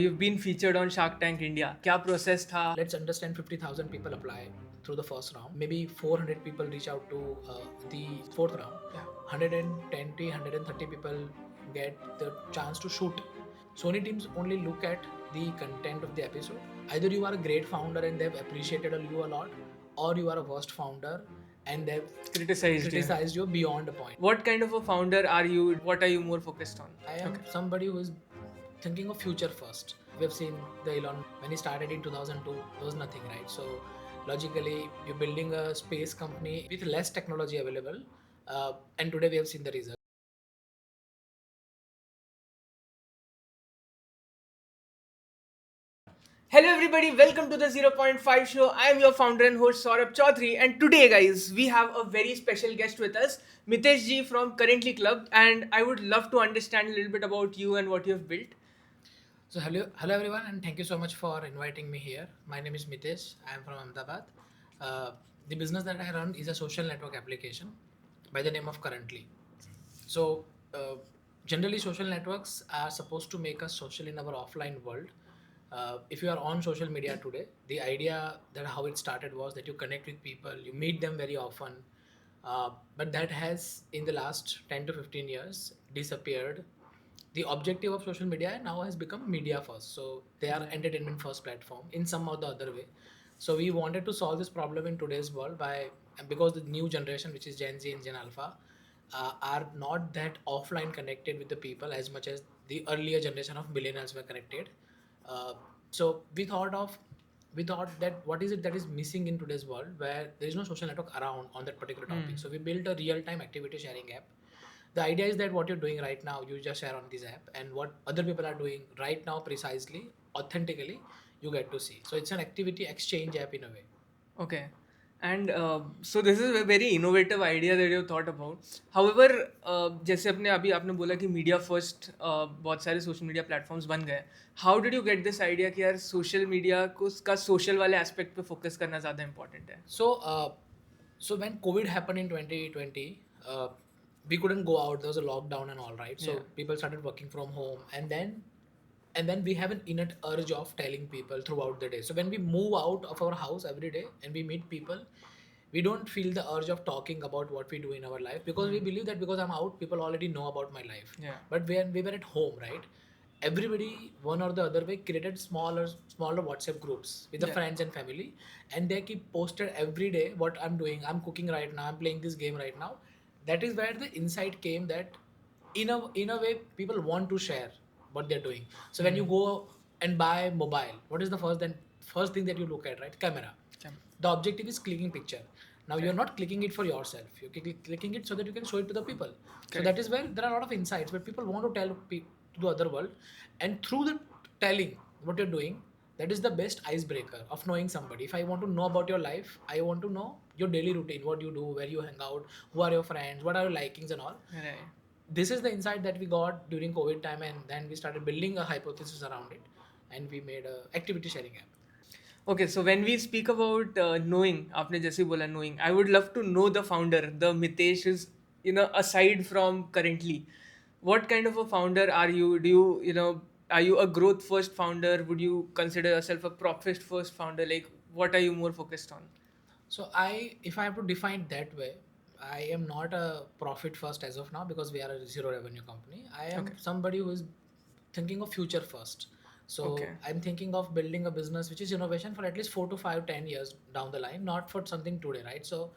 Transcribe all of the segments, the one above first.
You've been featured on Shark Tank India. क्या process था? Let's understand 50,000 people apply through the first round. Maybe 400 people reach out to the fourth round. Yeah. 120, 130 people get the chance to shoot. Sony teams only look at the content of the episode. Either you are a great founder and they've appreciated you a lot, or you are a worst founder and they've criticized you beyond a point. What kind of a founder are you? What are you more focused on? I am somebody who is thinking of future first. We've seen the Elon when he started in 2002, there was nothing, right? So logically, you're building a space company with less technology available, and today we have seen the result. Hello everybody, welcome to the zero Point 0.5 show. I am your founder and host Saurabh Chaudhary, and today guys, we have a very special guest with us, Mitesh ji from Currently Club, and I would love to understand a little bit about you and what you have built. So hello everyone, and thank you so much for inviting me here. My name is Mitesh. I am from Ahmedabad. The business that I run is a social network application by the name of Currently. So generally, social networks are supposed to make us social in our offline world. If you are on social media today, the idea that how it started was that you connect with people, you meet them very often, but that has in the last 10 to 15 years disappeared. The objective of social media now has become media first, so they are entertainment first platform in some or the other way. So we wanted to solve this problem in today's world by, because the new generation, which is Gen Z and Gen Alpha, are not that offline connected with the people as much as the earlier generation of millennials were connected. So we thought that what is it that is missing in today's world where there is no social network around on that particular topic. So we built a real time activity sharing app. The idea is that what you're doing right now, you just share on this app, and what other people are doing right now precisely, authentically, you get to see. So it's an activity exchange app in a way. Okay. And so this is a very innovative idea that you thought about. However, जैसे अपने अभी आपने बोला कि media first बहुत सारे social media platforms बन गए. How did you get this idea कि यार सोशल मीडिया को का सोशल वाले एस्पेक्ट पे फोकस करना ज़्यादा इंपॉर्टेंट है? So when COVID happened in 2020, we couldn't go out. There was a lockdown and all, right? So Yeah. people started working from home, and then we have an innate urge of telling people throughout the day. So when we move out of our house every day and we meet people, we don't feel the urge of talking about what we do in our life, because we believe that because I'm out, people already know about my life. Yeah. But when we were at home, right, everybody one or the other way created smaller WhatsApp groups with the Yeah. friends and family, and they keep posted every day what I'm doing. I'm cooking right now, I'm playing this game right now. That is where the insight came that in a way people want to share what they're doing. So when you go and buy mobile, what is the first thing that you look at, right? Camera. The objective is clicking picture. Now you're not clicking it for yourself, you're clicking it so that you can show it to the people. So that is where there are a lot of insights where people want to tell to the other world, and through the telling what you're doing, that is the best icebreaker of knowing somebody. If I want to know about your life, I want to know your daily routine, what you do, where you hang out, who are your friends, what are your likings and all. Right. This is the insight that we got during COVID time, and then we started building a hypothesis around it, and we made a activity sharing app. Okay, so when we speak about knowing, आपने जैसे बोला knowing, I would love to know the founder, the Mitesh is, aside from currently, what kind of a founder are you? Do you, are you a growth first founder? Would you consider yourself a profit first founder? Like, what are you more focused on? So if I have to define that way, I am not a profit first as of now, because we are a zero revenue company. I am Okay. somebody who is thinking of future first. So Okay. I'm thinking of building a business which is innovation for at least 4 to 5, 10 years down the line, not for something today, right? So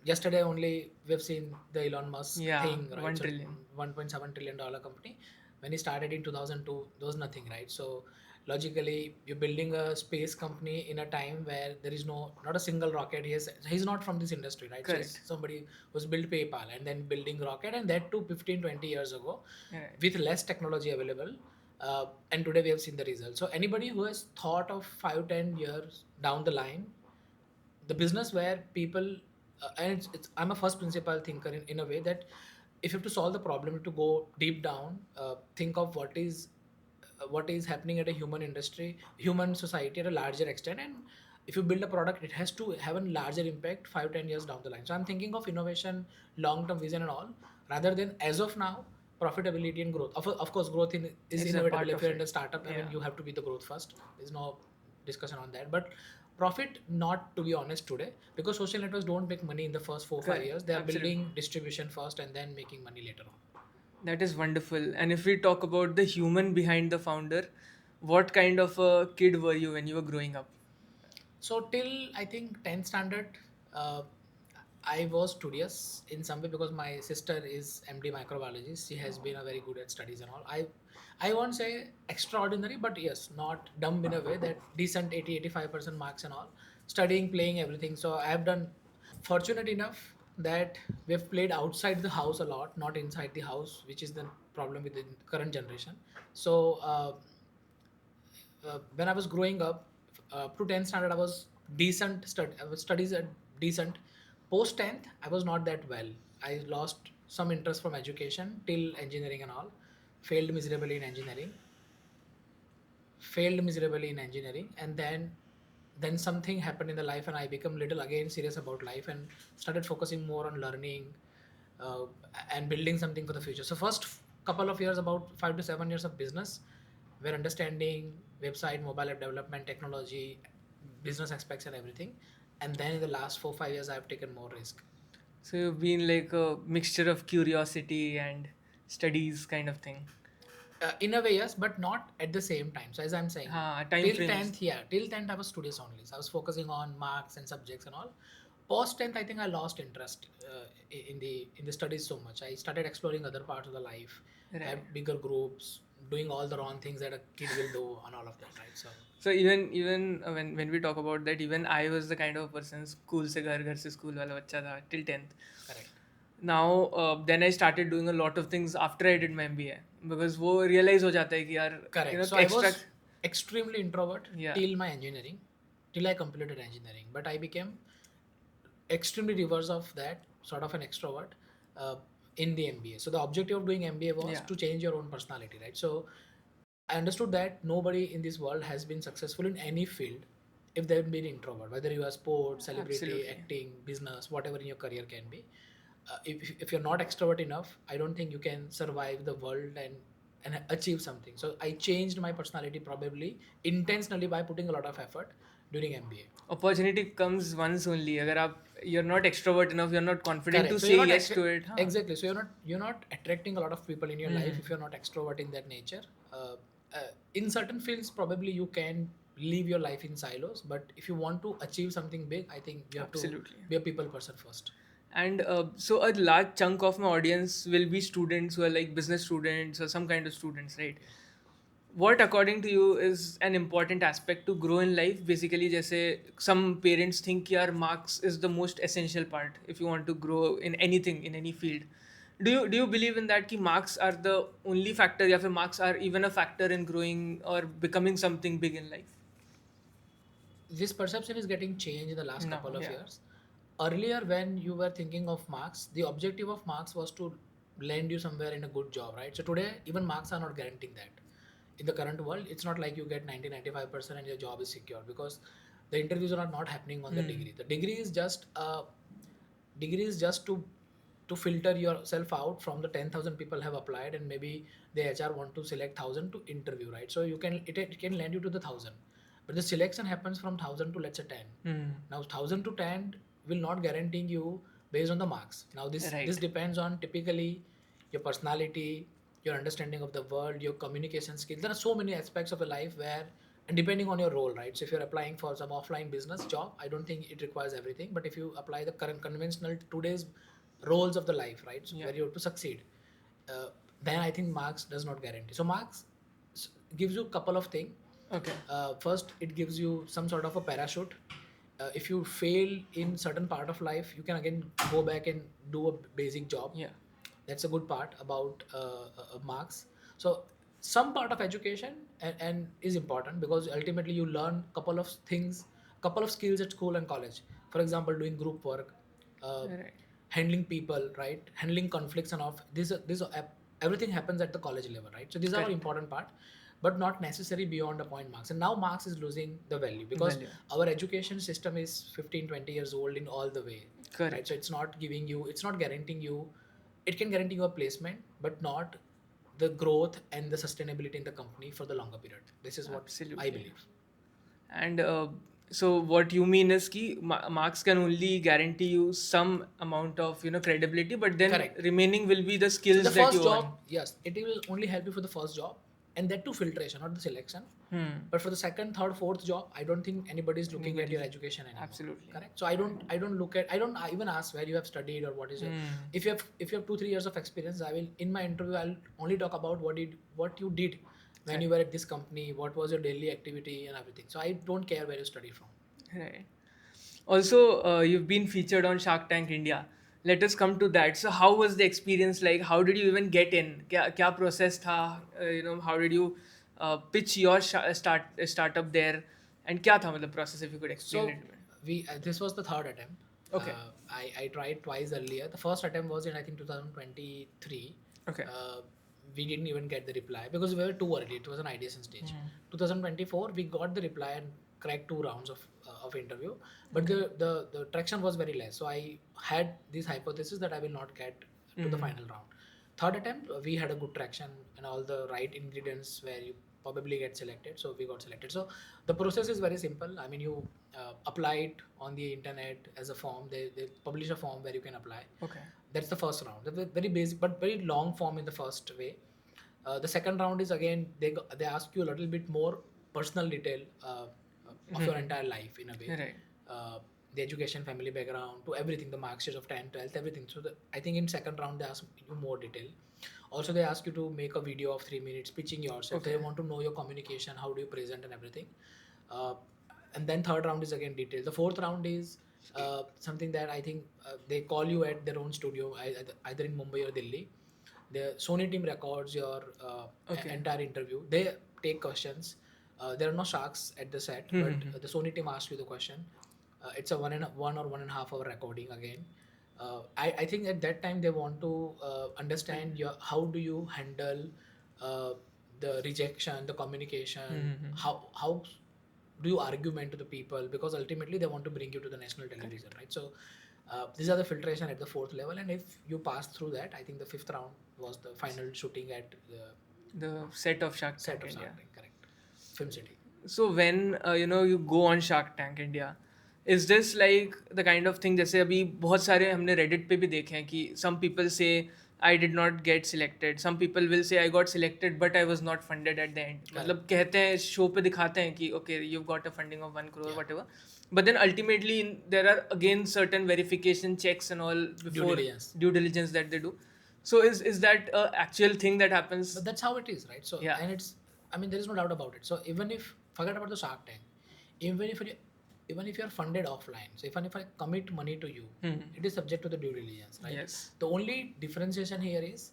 yesterday only we've seen the Elon Musk thing, right? 1 So trillion. $1.7 trillion company. When he started in 2002, there was nothing, right? So logically, you're building a space company in a time where there is not a single rocket. He's not from this industry, right? Correct. So somebody who's built PayPal and then building rocket, and that too 15, 20 years ago, Right. with less technology available. And today we have seen the results. So anybody who has thought of 5, 10 years down the line, the business where people and I'm a first principle thinker in a way that if you have to solve the problem, you have to go deep down, think of what is happening at a human society at a larger extent, and if you build a product, it has to have a larger impact 5, 10 years down the line. So I'm thinking of innovation, long term vision and all, rather than as of now profitability and growth. Of course, growth is It's a inevitable. part If of you're in it. a startup, I mean, Yeah. you have to be the growth first. There's no discussion on that. But profit, not to be honest today, because social networks don't make money in the first 4 5 years. Correct. They are Absolutely. building distribution first and then making money later on. That is wonderful. And if we talk about the human behind the founder, what kind of a kid were you when you were growing up? So till I think 10th standard, uh, I was studious in some way because my sister is MD microbiologist. She has been a very good at studies and all. I won't say extraordinary, but yes, not dumb in a way, that decent 80 85% marks and all. Studying, playing, everything. So I have done. Fortunate enough that we've played outside the house a lot, not inside the house, which is the problem with the current generation. So when I was growing up, to 10th standard, I was decent. I was studies at decent. Post 10th, I was not that well. I lost some interest from education till engineering and all. Failed miserably in engineering. Failed miserably in engineering, and then something happened in the life, and I become little again serious about life and started focusing more on learning, uh, and building something for the future. So first couple of years, about 5 to 7 years of business, we're understanding website, mobile app development, technology, business aspects, and everything. And then in the last 4 5 years, I've taken more risk. So you've been like a mixture of curiosity and studies kind of thing. In a way, yes, but not at the same time. So as I'm saying, Time till frames. 10th, yeah, till 10th, I was studious only. So I was focusing on marks and subjects and all. Post 10th, I think I lost interest in the studies so much. I started exploring other parts of the life, Right. have bigger groups, doing all the wrong things that a kid will do, and all of that, right? So So even when we talk about that, even I was the kind of person school से घर से school वाला बच्चा था till 10th. correct. Now then I started doing a lot of things after I did my MBA because वो realize हो जाता है कि यार Correct. So I extra. was extremely introvert Yeah. till my engineering, till I completed engineering. But I became extremely reverse of that, sort of an extrovert, uh, in the MBA. So the objective of doing MBA was Yeah. to change your own personality, right? So I understood that nobody in this world has been successful in any field if they've been introvert, whether you are sports, celebrity, Absolutely. acting, business, whatever in your career can be. If you're not extrovert enough, I don't think you can survive the world and achieve something. So I changed my personality probably intentionally by putting a lot of effort during MBA. Opportunity comes once only. अगर आप you're not extrovert enough, you're not confident Correct. to So say you're not yes to it. हाँ. exactly. So you're not attracting a lot of people in your life if you're not extrovert in that nature. Uh, in certain fields, probably you can live your life in silos. But if you want to achieve something big, I think you have to Absolutely. be a people person first. And so a large chunk of my audience will be students who are like business students or some kind of students, right? Yeah. What according to you is an important aspect to grow in life? Basically, जैसे some parents think यार marks is the most essential part if you want to grow in anything in any field. Do you believe in that कि marks are the only factor या फिर marks are even a factor in growing or becoming something big in life? This perception is getting changed in the last No, couple of yeah, years. Earlier, when you were thinking of marks, the objective of marks was to land you somewhere in a good job, right? So today, even marks are not guaranteeing that. In the current world, it's not like you get 90 95% and your job is secure, because the interviews are not happening on the degree. The degree is just to filter yourself out from the 10,000 people have applied, and maybe the HR want to select 1,000 to interview, right? So it can land you to the 1,000, but the selection happens from 1,000 to, let's say, 10. Now 1,000 to 10 will not guarantee you based on the marks. Now this right. depends on typically your personality, your understanding of the world, your communication skills. There are so many aspects of a life where, and depending on your role, right? So if you're applying for some offline business job, I don't think it requires everything. But if you apply the current conventional today's roles of the life, right? So Yeah. where you have to succeed, uh, then I think marks does not guarantee. So marks gives you a couple of things. Okay. First, it gives you some sort of a parachute. If you fail in certain part of life, you can again go back and do a basic job. Yeah. That's a good part about marks. So some part of education and is important, because ultimately you learn couple of things, couple of skills at school and college. For example, doing group work, uh, Right. handling people, right? Handling conflicts and of this everything happens at the college level, right? So these are all Correct. important part, but not necessary beyond a point marks. And now marks is losing the value, because Value. our education system is 15 20 years old in all the way, right? Correct. So it's not guaranteeing you, it can guarantee you a placement, but not the growth and the sustainability in the company for the longer period. This is what I Absolutely. believe. And so what you mean is ki marks can only guarantee you some amount of credibility, but then Correct. remaining will be the So skills the that first you job, earn. yes, it will only help you for the first job, and that too filtration, not the selection. Hmm. But for the second, third, fourth job, I don't think anybody is looking at your Anybody. education anymore. Absolutely. Correct. So I don't look at, I don't even ask where you have studied or what is your. Hmm. If you have 2 3 years of experience, I will in my interview I'll only talk about what you did when you Correct. were at this company, what was your daily activity and everything. So I don't care where you study from. Right. Also, you've been featured on Shark Tank India. Let us come to that. So, how was the experience like? How did you even get in? क्या process था? How did you pitch your startup there? And क्या था मतलब process, if you could explain So it to me? we this was the third attempt. Okay. I tried twice earlier. The first attempt was in I think 2023. Okay. We didn't even get the reply because we were too early. It was an ideation stage. 2024 we got the reply and cracked 2 rounds of interview, but the traction was very less. So I had this hypothesis that I will not get to the final round. Third attempt we had a good traction and all the right ingredients where you probably get selected, so we got selected. So the process is very simple. I mean, you apply it on the internet as a form. They publish a form where you can apply. Okay. That's the first round. The very basic but very long form in the first way. The second round is again they ask you a little bit more personal detail of your entire life in a way. Right. The education, family background, to everything, the marks sheet of 10, 12th, everything. So I think in second round they ask you more detail. Also they ask you to make a video of 3 minutes pitching yourself. Okay. They want to know your communication, how do you present and everything. Uh, and then third round is again detail. The fourth round is something that I think they call you at their own studio, either in Mumbai or Delhi. The Sony team records your Okay. entire interview. They take questions. There are no sharks at the set, but the Sony team asks you the question. It's a 1 or 1.5 hour recording again. I think at that time they want to understand your how do you handle uh, the rejection, the communication, how do you argument to the people, because ultimately they want to bring you to the national television, right? So these are the filtration at the fourth level, and if you pass through that, I think the fifth round was the final shooting at The set of Shark set Tank of India. Shark Tank, correct, Film City. So when you go on Shark Tank India, is this like the kind of thing जैसे अभी बहुत सारे हमने Reddit पे भी देखे हैं कि some people say I did not get selected, some people will say I got selected but I was not funded at the end. मतलब कहते हैं शो पे दिखाते हैं कि okay you've got a funding of 1 crore whatever, but then ultimately there are again certain verification checks and all before due diligence that they do. So is that a actual thing that happens? But that's how it is, right? So Yeah. and it's, I mean, there is no doubt about it. So even if forget about the Shark Tank, even if you even if you are funded offline, so even if I commit money to you, it is subject to the due diligence, right? Yes. The only differentiation here is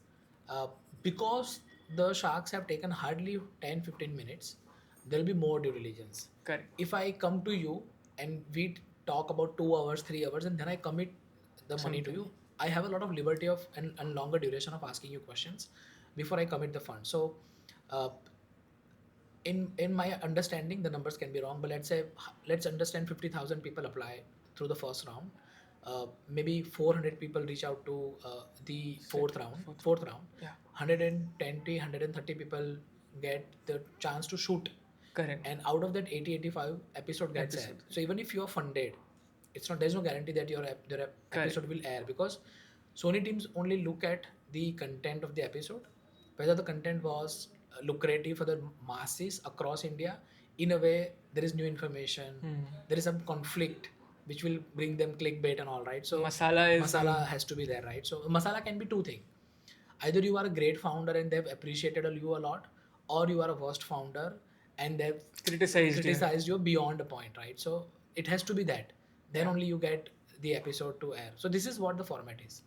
because the sharks have taken hardly 10-15 minutes, there will be more due diligence. Correct. If I come to you and we talk about 2 hours, 3 hours, and then I commit the money to you, I have a lot of liberty of and longer duration of asking you questions before I commit the fund. So uh, in my understanding, the numbers can be wrong, but let's understand 50,000 people apply through the first round. Maybe 400 people reach out to the fourth round. Yeah. 120, 130 people get the chance to shoot. Correct. And out of that 80-85 episode gets aired. So even if you are funded, there's no guarantee that your episode will air, because Sony teams only look at the content of the episode, whether the content was lucrative for the masses across India. In a way, there is new information, there is some conflict which will bring them clickbait and all, right? So masala has to be there, right? So masala can be two things. Either you are a great founder and they've appreciated you a lot, or you are a worst founder and they've criticized you beyond a point, right? So it has to be that. Then only you get the episode to air. So this is what the format is.